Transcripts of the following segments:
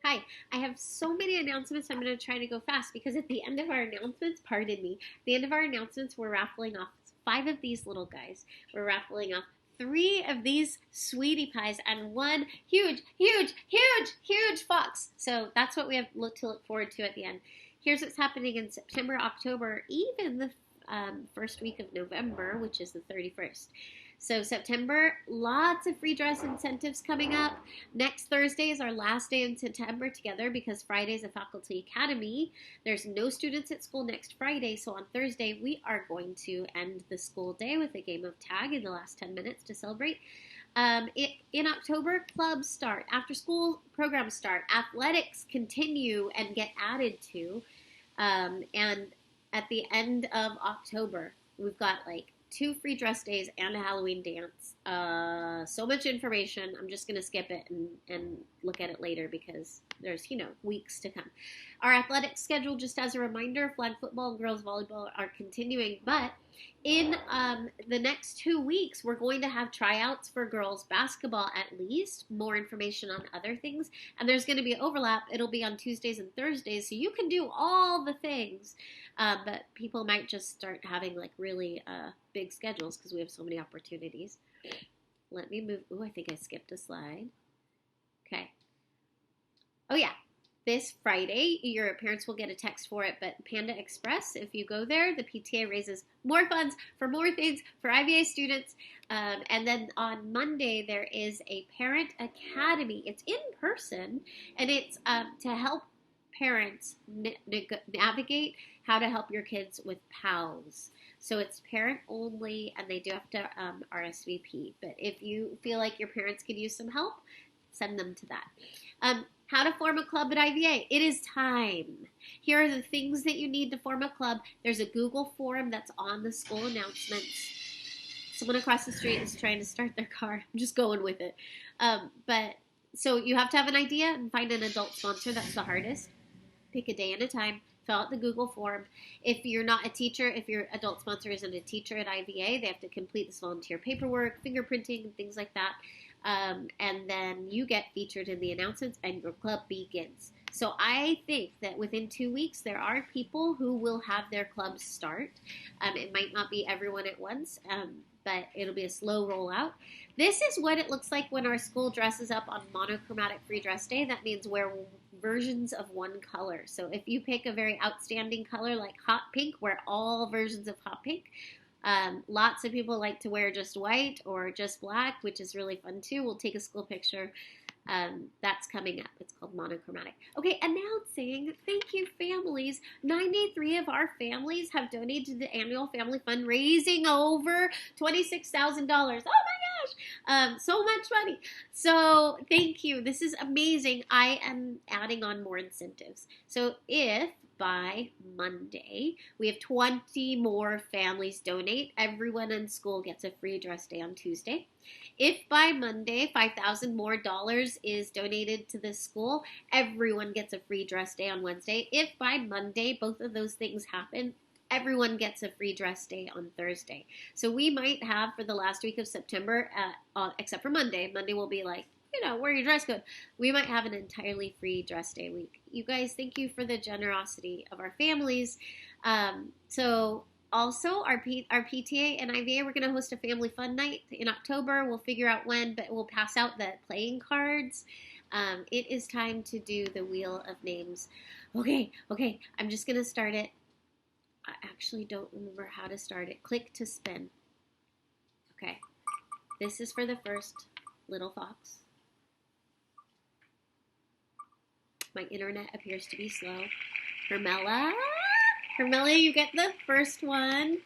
Hi, I have so many announcements. I'm going to try to go fast because at the end of our announcements, pardon me, at the end of our announcements, we're raffling off 5 of these little guys. We're raffling off 3 of these sweetie pies and 1 huge fox. So that's what we have to look forward to at the end. Here's what's happening in September, October, even the first week of November, which is the 31st. So September, lots of free dress incentives coming up. Next Thursday is our last day in September together because Friday is a faculty academy. There's no students at school next Friday, so on Thursday we are going to end the school day with a game of tag in the last 10 minutes to celebrate. In October, clubs start, after school programs start, athletics continue and get added to, and at the end of October, we've got like 2 free dress days and a Halloween dance. So much information. I'm just going to skip it and look at it later because there's, weeks to come. Our athletic schedule, just as a reminder, flag football and girls volleyball are continuing, but in the next 2 weeks, we're going to have tryouts for girls basketball at least, more information on other things, and there's going to be overlap. It'll be on Tuesdays and Thursdays, so you can do all the things, but people might just start having like really big schedules because we have so many opportunities. Let me move. Oh, I think I skipped a slide. Okay. Oh, yeah. This Friday, your parents will get a text for it, but Panda Express, if you go there, the PTA raises more funds for more things for IVA students. And then on Monday, there is a parent academy. It's in person, and it's to help parents navigate how to help your kids with PALS. So it's parent only, and they do have to RSVP. But if you feel like your parents could use some help, send them to that. How to form a club at IVA. It is time. Here are the things that you need to form a club. There's a Google form that's on the school announcements. Someone across the street is trying to start their car. I'm just going with it. So you have to have an idea and find an adult sponsor. That's the hardest. Pick a day and a time. Fill out the Google form. If you're not a teacher, if your adult sponsor isn't a teacher at IVA, they have to complete this volunteer paperwork, fingerprinting, and things like that. And then you get featured in the announcements and your club begins. So I think that within 2 weeks, there are people who will have their clubs start. It might not be everyone at once, but it'll be a slow rollout. This is what it looks like when our school dresses up on monochromatic free dress day. That means wear versions of one color. So if you pick a very outstanding color like hot pink, wear all versions of hot pink. Lots of people like to wear just white or just black, which is really fun too. We'll take a school picture. That's coming up. It's called monochromatic. Okay, announcing, thank you families. 93 of our families have donated to the annual family fund, raising over $26,000. Oh my gosh, so much money. So thank you. This is amazing. I am adding on more incentives. So if by Monday we have 20 more families donate, everyone in school gets a free dress day on Tuesday. If by Monday $5,000 more is donated to this school, everyone gets a free dress day on Wednesday. If by Monday both of those things happen, everyone gets a free dress day on Thursday. So we might have for the last week of September, except for Monday. Monday will be like, wear your dress code. We might have an entirely free dress day week. You guys, thank you for the generosity of our families. So also our PTA and IVA, we're going to host a family fun night in October. We'll figure out when, but we'll pass out the playing cards. It is time to do the wheel of names. Okay, I'm just going to start it. I actually don't remember how to start it. Click to spin. Okay, this is for the first little fox. My internet appears to be slow. Hermela, you get the first one.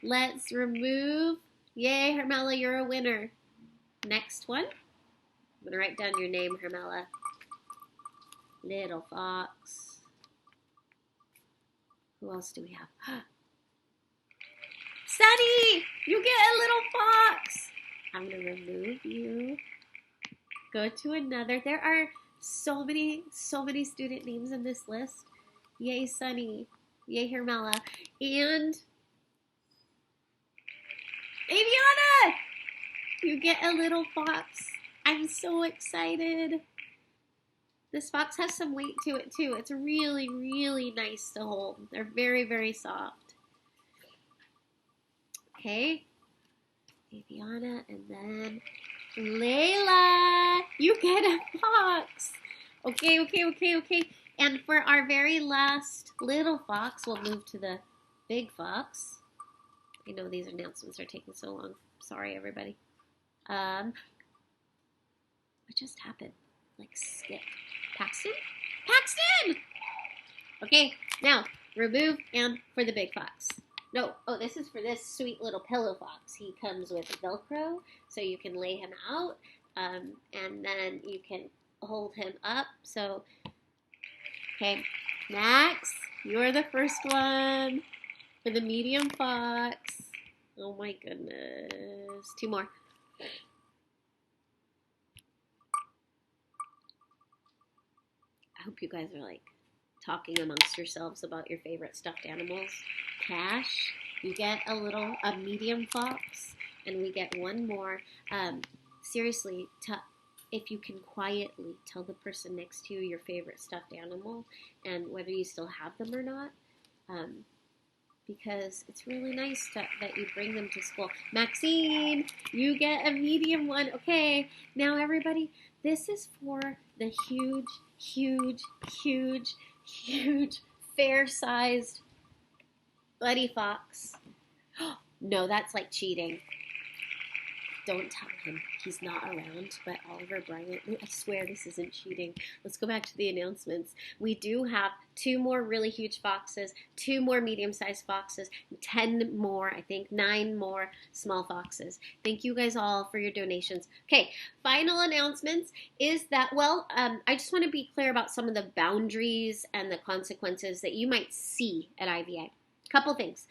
Let's remove. Yay, Hermela, you're a winner. Next one. I'm going to write down your name, Hermela. Little fox. Who else do we have? Sunny, you get a little fox. I'm going to remove you. Go to another. There are so many student names in this list. Yay, Sunny. Yay, Hermela. And Aviana, you get a little fox. I'm so excited. This fox has some weight to it too. It's really, really nice to hold. They're very, very soft. Okay, Viviana, and then Layla. You get a fox. Okay. And for our very last little fox, we'll move to the big fox. I know these announcements are taking so long. Sorry, everybody. What just happened? Like skip. Paxton? Paxton! Okay, now remove and for the big fox. No, oh, this is for this sweet little pillow fox. He comes with Velcro, so you can lay him out, and then you can hold him up. So, okay, Max, you're the first one for the medium fox. Oh my goodness. 2 more. I hope you guys are like talking amongst yourselves about your favorite stuffed animals. Cash, you get a medium fox, and we get one more. Seriously, if you can quietly tell the person next to you your favorite stuffed animal and whether you still have them or not, because it's really nice that you bring them to school. Maxine, you get a medium one. Okay, now everybody, this is for the huge, fair-sized Buddy Fox. No, that's like cheating. Don't tell him he's not around, but Oliver Bryant, I swear this isn't cheating. Let's go back to the announcements. We do have 2 more really huge foxes, 2 more medium-sized foxes, 10 more, I think 9 more small foxes. Thank you guys all for your donations. Okay, final announcements is that, I just want to be clear about some of the boundaries and the consequences that you might see at IVA. Couple things.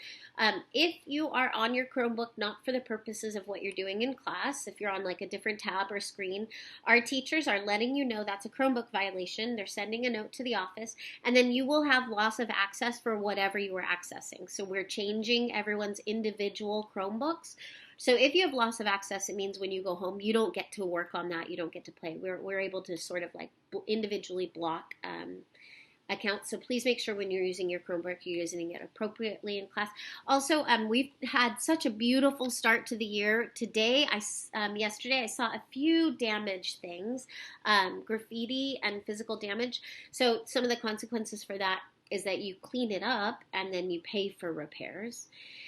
If you are on your Chromebook, not for the purposes of what you're doing in class, if you're on like a different tab or screen, our teachers are letting you know that's a Chromebook violation. They're sending a note to the office, and then you will have loss of access for whatever you were accessing. So we're changing everyone's individual Chromebooks. So if you have loss of access, it means when you go home, you don't get to work on that. You don't get to play. We're able to sort of like individually block accounts. So please make sure when you're using your Chromebook, you're using it appropriately in class. Also, we've had such a beautiful start to the year. Today, yesterday, I saw a few damaged things, graffiti and physical damage. So some of the consequences for that is that you clean it up and then you pay for repairs.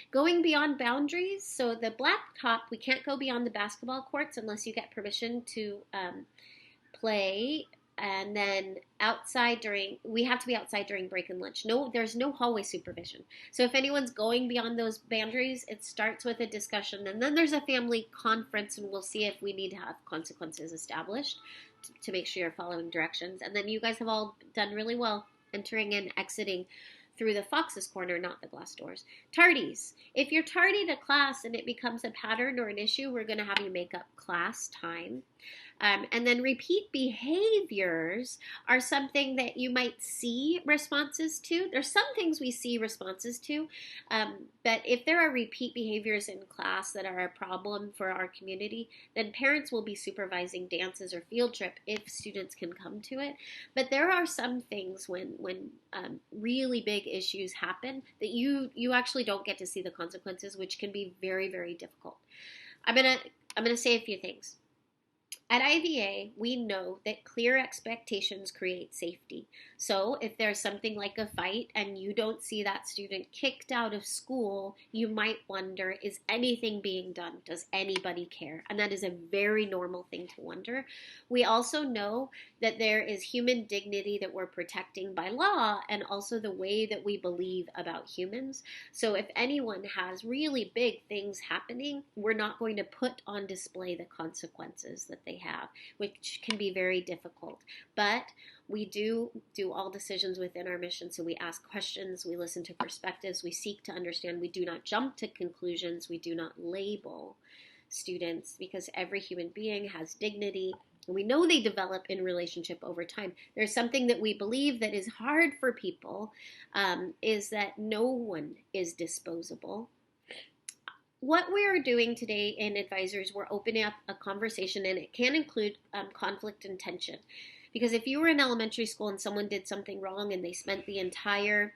Going beyond boundaries, so the blacktop, we can't go beyond the basketball courts unless you get permission to play. And then we have to be outside during break and lunch. No, there's no hallway supervision. So if anyone's going beyond those boundaries, it starts with a discussion, and then there's a family conference, and we'll see if we need to have consequences established to make sure you're following directions. And then you guys have all done really well entering and exiting through the Fox's Corner, not the glass doors. Tardies. If you're tardy to class and it becomes a pattern or an issue, we're going to have you make up class time. And then repeat behaviors are something that you might see responses to. There's some things we see responses to, but if there are repeat behaviors in class that are a problem for our community, then parents will be supervising dances or field trip if students can come to it. But there are some things when really big issues happen that you actually don't get to see the consequences, which can be very, very difficult. I'm gonna say a few things. At IVA, we know that clear expectations create safety. So if there's something like a fight and you don't see that student kicked out of school, you might wonder, is anything being done? Does anybody care? And that is a very normal thing to wonder. We also know that there is human dignity that we're protecting by law, and also the way that we believe about humans. So if anyone has really big things happening, we're not going to put on display the consequences that they have, which can be very difficult. But we do all decisions within our mission. So we ask questions, we listen to perspectives, we seek to understand. We do not jump to conclusions. We do not label students, because every human being has dignity. And we know they develop in relationship over time. There's something that we believe that is hard for people, is that no one is disposable. What we are doing today in Advisors, we're opening up a conversation, and it can include conflict and tension. Because if you were in elementary school and someone did something wrong and they spent the entire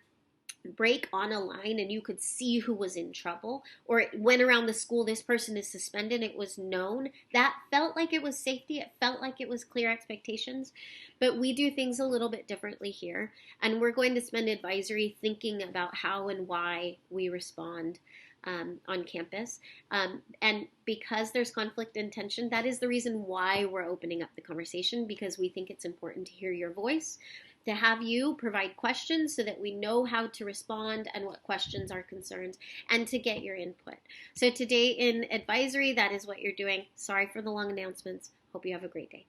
break on a line and you could see who was in trouble, or it went around the school, this person is suspended, it was known, that felt like it was safety, it felt like it was clear expectations. But we do things a little bit differently here, and we're going to spend advisory thinking about how and why we respond on campus. And because there's conflict and tension, that is the reason why we're opening up the conversation, because we think it's important to hear your voice, to have you provide questions so that we know how to respond and what questions are concerns, and to get your input. So today in advisory, that is what you're doing. Sorry for the long announcements. Hope you have a great day.